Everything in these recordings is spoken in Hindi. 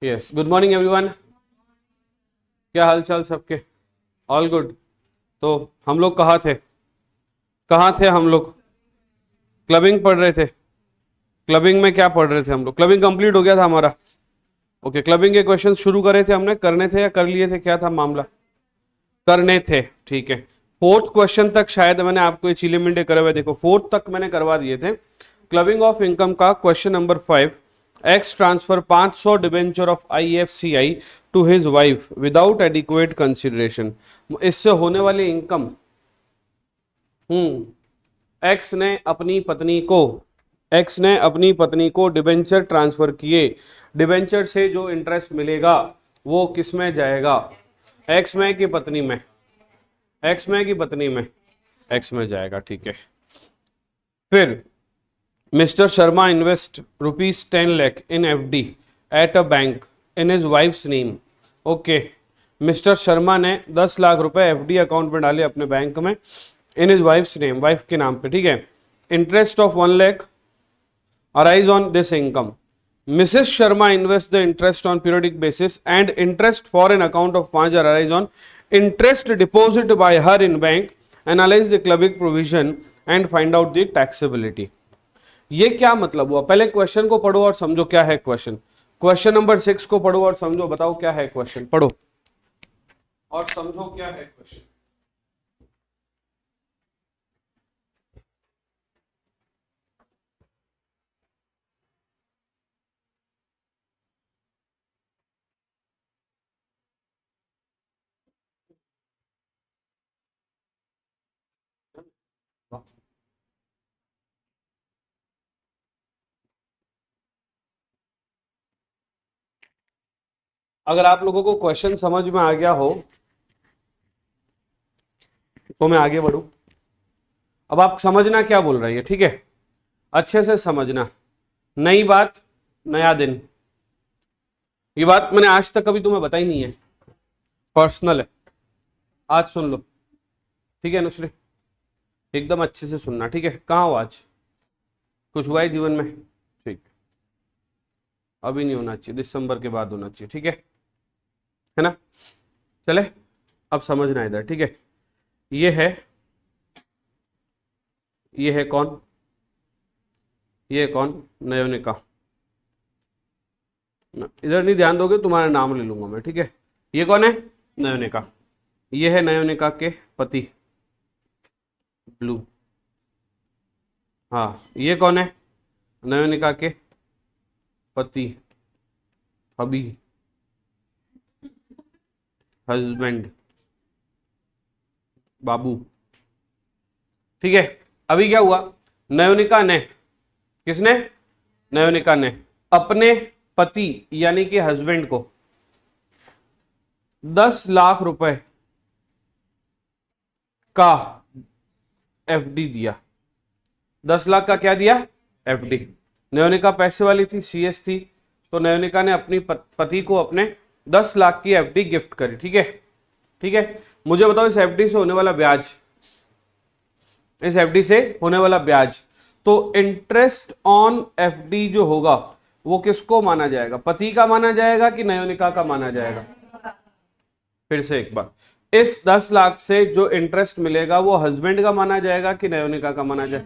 Yes, good morning everyone. क्या हाल चाल सबके? All good. तो हम लोग कहाँ थे हम लोग? क्लबिंग पढ़ रहे थे। क्लबिंग में क्या पढ़ रहे थे हम लोग? क्लबिंग कंप्लीट हो गया था हमारा। ओके, क्लबिंग के क्वेश्चन शुरू करे थे हमने, करने थे या कर लिए थे, क्या था मामला? करने थे, ठीक है। फोर्थ क्वेश्चन तक शायद मैंने आपको ये चिले मिंडे करे हुए, देखो फोर्थ तक मैंने करवा दिए थे। क्लबिंग ऑफ इनकम का question number 5, X transfer 500 debenture of IFCI to his wife without adequate consideration. इससे होने वाली इनकम, एक्स ने अपनी पत्नी को डिबेंचर ट्रांसफर किए। डिबेंचर से जो इंटरेस्ट मिलेगा वो किस में जाएगा? एक्स में कि पत्नी में? एक्स में कि पत्नी में? एक्स में जाएगा, ठीक है। फिर mister Sharma invest ₹10 lakh in FD at a bank in his wives name. Okay, mister Sharma ने 10 लाख रुपए FD अकाउंट में डाले अपने बैंक में, in his wives name, wife के नाम पे, ठीक है। Interest of 1 lakh arise on this income. Mrs. Sharma invests the interest on periodic basis and interest for an account of 5,000 arise on interest deposit by her in bank. Analyze the clubbing provision and find out the taxability. ये क्या मतलब हुआ? पहले क्वेश्चन को पढ़ो और समझो क्या है क्वेश्चन। क्वेश्चन नंबर 6 को पढ़ो और समझो, बताओ क्या है क्वेश्चन, पढ़ो और समझो क्या है क्वेश्चन। अगर आप लोगों को क्वेश्चन समझ में आ गया हो तो मैं आगे बढ़ूं। अब आप समझना क्या बोल रही है, ठीक है, अच्छे से समझना। नई बात, नया दिन, ये बात मैंने आज तक कभी तुम्हें बताई नहीं है, पर्सनल है, आज सुन लो, ठीक है नुसरे, एकदम अच्छे से सुनना, ठीक है। कहाँ हो आज? कुछ हुआ है जीवन में? ठीक, अभी नहीं होना चाहिए, दिसंबर के बाद होना चाहिए, ठीक है ना? चले, अब समझना इधर, ठीक है। ये है कौन? ये कौन? नयोनिका। इधर नहीं ध्यान दोगे तुम्हारा नाम ले लूंगा मैं, ठीक है। ये कौन है? नयोनिका। ये है नयोनिका के पति, ब्लू। हाँ, ये कौन है? नयोनिका के पति, हबी, हस्बैंड, बाबू, ठीक है। अभी क्या हुआ? नयोनिका ने, किसने? नयोनिका ने अपने पति यानी कि हस्बैंड को 10 लाख रुपए का FD दिया। 10 लाख का क्या दिया? FD। नयोनिका पैसे वाली थी, CS थी, तो नयोनिका ने अपनी पति को अपने 10 लाख की FD गिफ्ट करी, ठीक है, ठीक है। मुझे बताओ इस FD से होने वाला ब्याज, इस FD से होने वाला ब्याज, तो इंटरेस्ट ऑन FD जो होगा वो किसको माना जाएगा? पति का माना जाएगा कि नयोनिका का माना जाएगा? फिर से एक बार, इस 10 लाख से जो इंटरेस्ट मिलेगा वो हस्बैंड का माना जाएगा कि नयोनिका का माना जाएगा?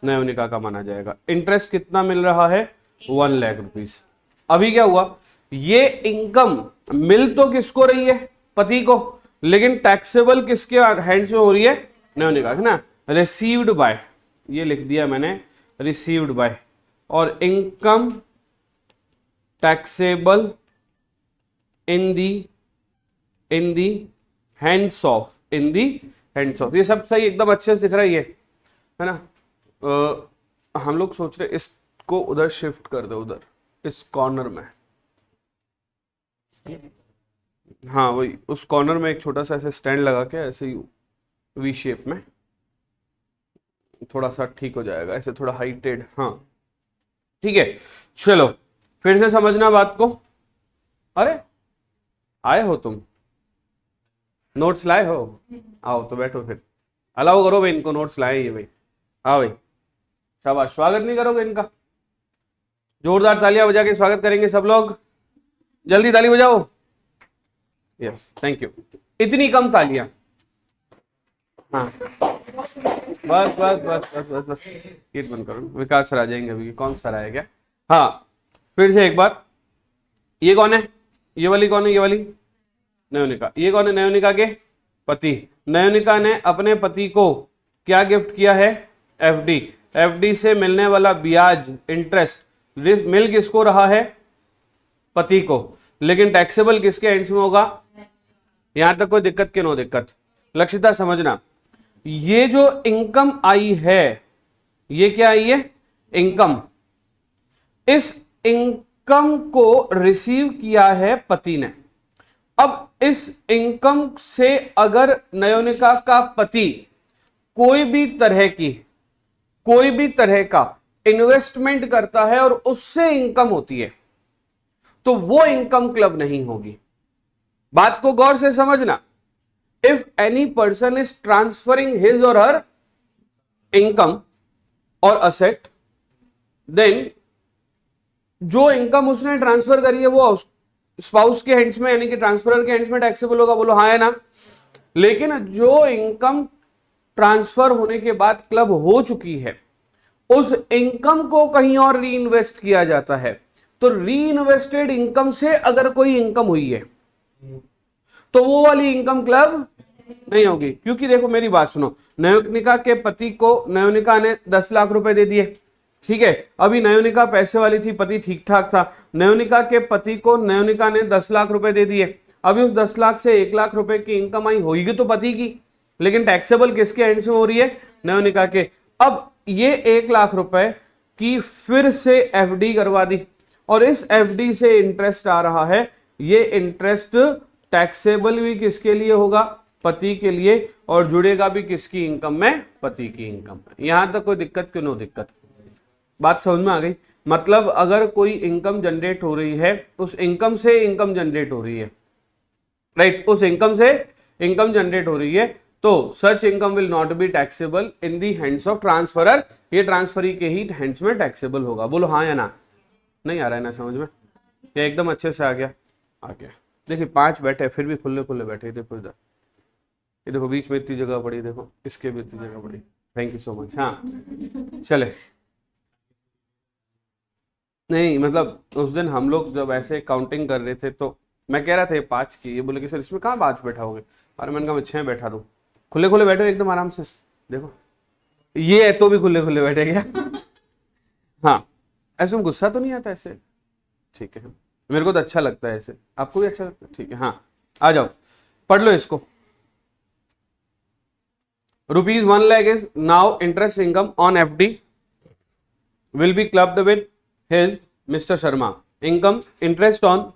नयोनिका का माना जाएगा। इंटरेस्ट कितना मिल रहा है? 1 लाख रुपीस। अभी क्या हुआ? ये इनकम मिल तो किसको रही है? पति को, लेकिन टैक्सेबल किसके हैंड से हो रही है? नयोनिका, है ना। रिसीव्ड बाय, ये लिख दिया मैंने, रिसीव्ड बाय, और income taxable in the hands of, ये सब सही, एकदम अच्छे से दिख रहा है ना। हम लोग सोच रहे इसको उधर शिफ्ट कर दो, उधर इस कॉर्नर में, हाँ वही, उस कॉर्नर में एक छोटा सा ऐसे स्टैंड लगा के ऐसे ही V शेप में, थोड़ा सा ठीक हो जाएगा, ऐसे थोड़ा हाइटेड, हाँ ठीक है। चलो फिर से समझना बात को। अरे आए हो तुम? नोट्स लाए हो? आओ तो बैठो, फिर अलाउ करो भाई इनको, नोट्स लाए ये भाई। हाँ भाई, शाबाश। स्वागत नहीं करोगे इनका? जोरदार तालियां बजा के स्वागत करेंगे सब लोग। जल्दी ताली बजाओ। Yes, thank you. इतनी कम तालियां। हाँ, बस बस बस बस बस बस, गेट बंद करो, विकास सर आ जाएंगे अभी। कौन सर आया क्या? हाँ, फिर से एक बार, ये कौन है? ये वाली कौन है? ये वाली नयोनिका। ये कौन है? नयोनिका के पति। नयोनिका ने अपने पति को क्या गिफ्ट किया है? एफडी। एफडी से मिलने वाला ब्याज, इंटरेस्ट, मिल किसको रहा है? पति को। लेकिन टैक्सेबल किसके एंड्स में होगा? यहां तक कोई दिक्कत कि नो दिक्कत? लक्षिता समझना, ये जो इनकम आई है, ये क्या आई है? इनकम। इस इनकम को रिसीव किया है पति ने। अब इस इनकम से अगर नयोनिका का पति कोई भी तरह का इन्वेस्टमेंट करता है और उससे इनकम होती है, तो वो इनकम क्लब नहीं होगी। बात को गौर से समझना। If any person is transferring his और हर इनकम और असेट, देन जो इनकम उसने ट्रांसफर करी है वो स्पाउस के हैंड्स में, यानी कि ट्रांसफरर के हैंड्स में टैक्सेबल होगा। बोलो हाँ है ना? लेकिन जो इनकम ट्रांसफर होने के बाद क्लब हो चुकी है, उस इनकम को कहीं और री इन्वेस्ट किया जाता है, तो री इन्वेस्टेड इनकम से अगर कोई इनकम हुई है तो वो वाली इनकम क्लब नहीं होगी। क्योंकि देखो मेरी बात सुनो, नयोनिका के पति को नयोनिका ने 10 लाख रुपए दे दिए, ठीक है। अभी नयोनिका पैसे वाली थी, पति ठीक ठाक था। नयोनिका के पति को नयोनिका ने 10 लाख रुपए दे दिए। अभी उस 10 लाख से 1 लाख रुपए की इनकम आई, होगी तो पति की, लेकिन टैक्सेबल किसके एंड से हो रही है? नयोनिका के। अब ये 1 लाख रुपए की फिर से एफडी करवा दी, और इस एफडी से इंटरेस्ट आ रहा है। ये इंटरेस्ट टैक्सेबल भी किसके लिए होगा? पति के लिए, और जुड़ेगा भी किसकी इनकम में? पति की इनकम में। यहां तक कोई दिक्कत क्यों? नो दिक्कत। बात समझ में आ गई? मतलब अगर कोई इनकम जनरेट हो रही है, उस इनकम से इनकम जनरेट हो रही है, राइट, उस इनकम से इनकम जनरेट हो रही है, तो such income will not be taxable in the hands of transferor. ये ट्रांसफरी के ही हैंड्स में टैक्सेबल होगा। बोलो हाँ या ना? नहीं आ रहा है ना समझ में? ये एकदम अच्छे से आ गया? आ गया। देखिए 5 बैठे फिर भी खुले खुले बैठे। देखो इधर, ये देखो बीच में इतनी जगह पड़ी, देखो इसके भी इतनी जगह पड़ी। Thank you so much. हाँ चले, नहीं मतलब उस दिन हम लोग जब ऐसे काउंटिंग कर रहे थे तो मैं कह रहा था 5 की, ये बोले कि सर इसमें कहाँ 5 बैठाओगे? अरे मैंने कहा मैं 6 बैठा दूं। खुले खुले बैठो एकदम आराम से। देखो ये है तो भी खुले खुले बैठे क्या? हाँ, ऐसे में गुस्सा तो नहीं आता ऐसे? ठीक है, मेरे को तो अच्छा लगता है ऐसे। आपको भी अच्छा लगता है? ठीक है। हाँ आ जाओ, पढ़ लो इसको। ₹1 lakh is now interest income on FD will be clubbed with his Mr. Sharma income. Interest on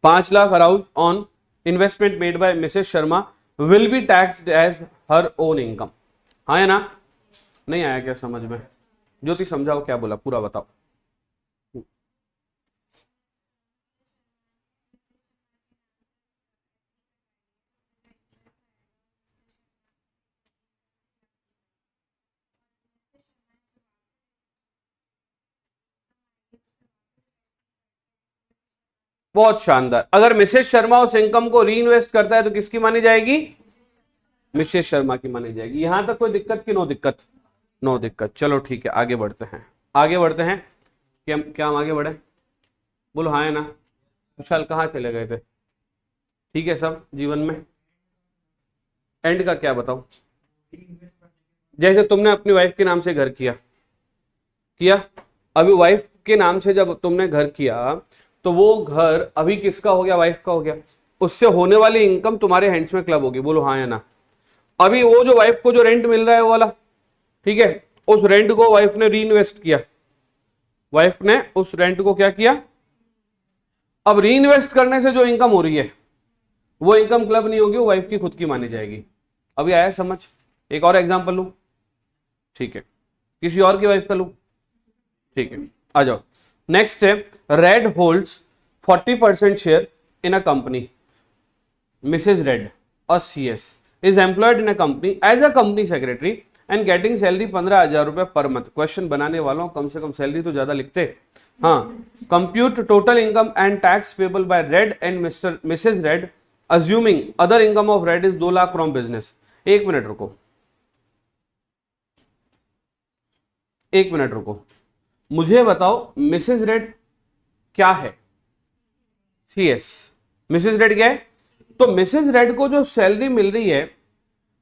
5 lakh aroused on investment made by Mrs. Sharma will be taxed as her own income. हाँ है ना? नहीं आया क्या समझ में? ज्योति समझाओ क्या बोला, पूरा बताओ। बहुत शानदार। अगर मिसेस शर्मा उस इनकम को री इन्वेस्ट करता है तो किसकी मानी जाएगी? मिसेस शर्मा की मानी जाएगी। यहां तक कोई दिक्कत की नो दिक्कत? नो दिक्कत। चलो ठीक है, आगे बढ़ते हैं। आगे बढ़ते हैं कि हम क्या हम आगे बढ़े? बोलो हाँ है ना? विशाल कहाँ चले गए थे? ठीक है सब जीवन में एंड का क्या बताओ? जैसे तुमने अपनी वाइफ के नाम से घर किया, अभी वाइफ के नाम से जब तुमने घर किया तो वो घर अभी किसका हो गया? वाइफ का हो गया। उससे होने वाली इनकम तुम्हारे हैंड्स में क्लब होगी। बोलो हाँ या ना? अभी वो जो वाइफ को जो रेंट मिल रहा है वो वाला, ठीक है, उस रेंट को वाइफ ने री इन्वेस्ट किया। वाइफ ने उस रेंट को क्या किया? अब री इन्वेस्ट करने से जो इनकम हो रही है वो इनकम क्लब नहीं होगी, वो वाइफ की खुद की मानी जाएगी। अभी आया समझ? एक और एग्जांपल लूं? ठीक है, किसी और की वाइफ का लूं? ठीक है, आ जाओ। नेक्स्ट है, Red holds 40% share in a company. Mrs Red और CS is employed in a company as a company secretary and getting salary 15,000 रुपए पर मंथ। क्वेश्चन बनाने वालों कम से कम सैलरी तो ज्यादा लिखते। हाँ, compute total income and tax payable by Red and Mr Mrs Red assuming other income of Red is 2 lakh from business. एक मिनट रुको, एक मिनट रुको, मुझे बताओ मिसेज रेड क्या है? सीएस। मिसेज रेड क्या है? तो मिसेज रेड को जो सैलरी मिल रही है,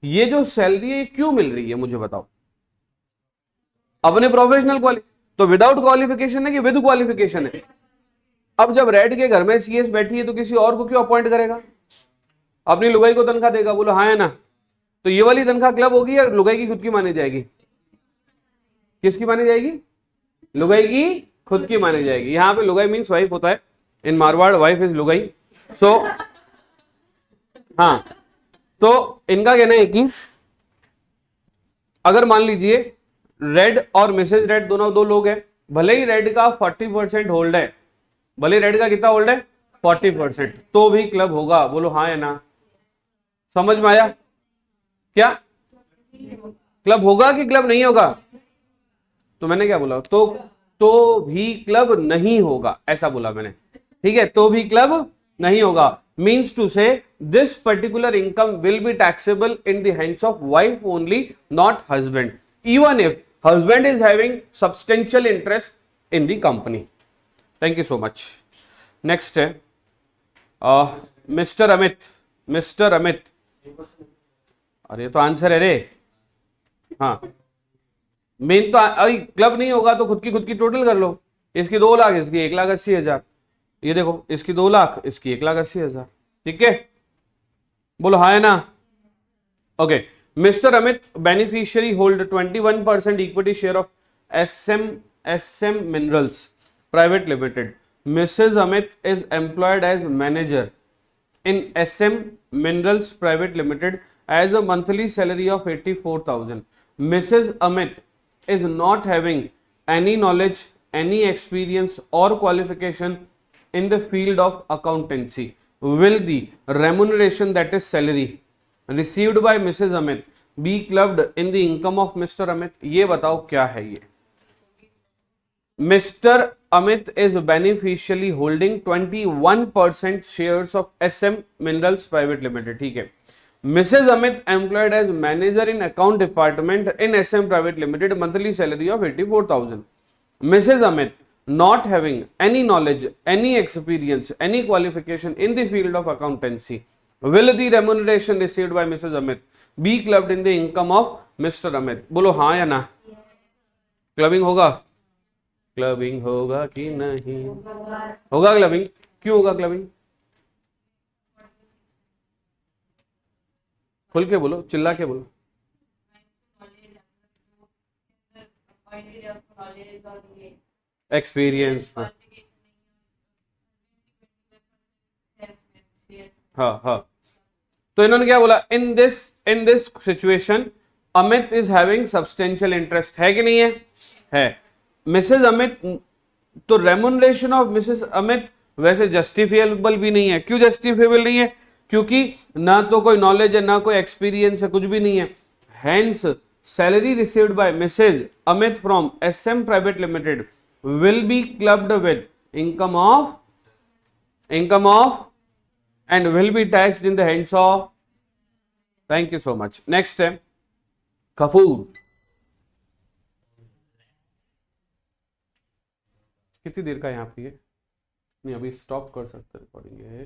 ये जो सैलरी है क्यों मिल रही है मुझे बताओ? अपने प्रोफेशनल क्वालिफिकेशन, तो विदाउट क्वालिफिकेशन है कि विद क्वालिफिकेशन है? अब जब रेड के घर में सीएस बैठी है तो किसी और को क्यों अपॉइंट करेगा? अपनी लुगाई को तनख्वाह देगा, बोलो हाँ है ना? तो ये वाली तनख्वाह क्लब होगी या लुगाई की खुद की मानी जाएगी? किसकी मानी जाएगी? लुगाई की खुद की मानी जाएगी। यहां पे लुगाई मीन्स वाइफ होता है, इन मारवाड़ वाइफ इज लुगाई। सो हाँ, तो इनका कहना है कि अगर मान लीजिए रेड और मिसेज रेड दोनों दो लोग हैं, भले ही रेड का 40% होल्ड है, भले रेड का कितना होल्ड है 40%, तो भी क्लब होगा। बोलो हाँ या ना? समझ में आया क्या? क्लब होगा कि क्लब नहीं होगा? तो मैंने क्या बोला? तो भी क्लब नहीं होगा, ऐसा बोला मैंने। ठीक है, तो भी क्लब नहीं होगा मीन्स टू से this particular income will be taxable in the hands of wife only, not husband, even if husband is having substantial interest in the company. Thank you so much. Next है मिस्टर अमित। मिस्टर अमित, अरे तो आंसर है रे। हाँ, मेन तो क्लब नहीं होगा तो खुद की टोटल कर लो। इसकी 2 लाख, इसकी 1,80,000। ये देखो, इसकी 2 लाख, इसकी 1,80,000। ठीक है, बोलो हाँ है ना? Okay, Mr. Amit, beneficiary hold 21% equity share of SM Minerals Private Limited. Mrs. Amit is employed as manager in SM Minerals Private Limited as a monthly salary of 84,000. Mrs. Amit is not having any knowledge, any experience or qualification in the field of accountancy. Will the remuneration, that is salary, received by Mrs. Amit be clubbed in the income of Mr. Amit? ये बताओ क्या है ये? Mr. Amit is beneficially holding 21% shares of SM Minerals Private Limited. ठीक है, Mrs. Amit employed as manager in account department in SM Private Limited, monthly salary of 84,000. Mrs. Amit not having any knowledge, any experience, any qualification in the field of accountancy. Will the remuneration received by Mrs. Amit be clubbed in the income of Mr. Amit? बोलो हाँ या ना? क्लबिंग होगा? क्लबिंग होगा कि नहीं होगा? क्लबिंग क्यों होगा? क्लबिंग खुल के बोलो, चिल्ला के बोलो। एक्सपीरियंस, हाँ हाँ। तो इन्होंने क्या बोला? In this situation Amit is having substantial interest, है कि नहीं है? है। मिसेज अमित, तो रेमुनरेशन ऑफ मिसेज अमित वैसे जस्टिफिएबल भी नहीं है। क्यों जस्टिफिएबल नहीं है? क्योंकि ना तो कोई नॉलेज है, ना कोई एक्सपीरियंस है, कुछ भी नहीं है। Hence salary received by Mrs Amit from SM private limited will be clubbed with income of and will be taxed in the hands of. Thank you so much. Next है कपूर। कितनी देर का यहाँ पे? नहीं, अभी स्टॉप कर सकते रिकॉर्डिंग है।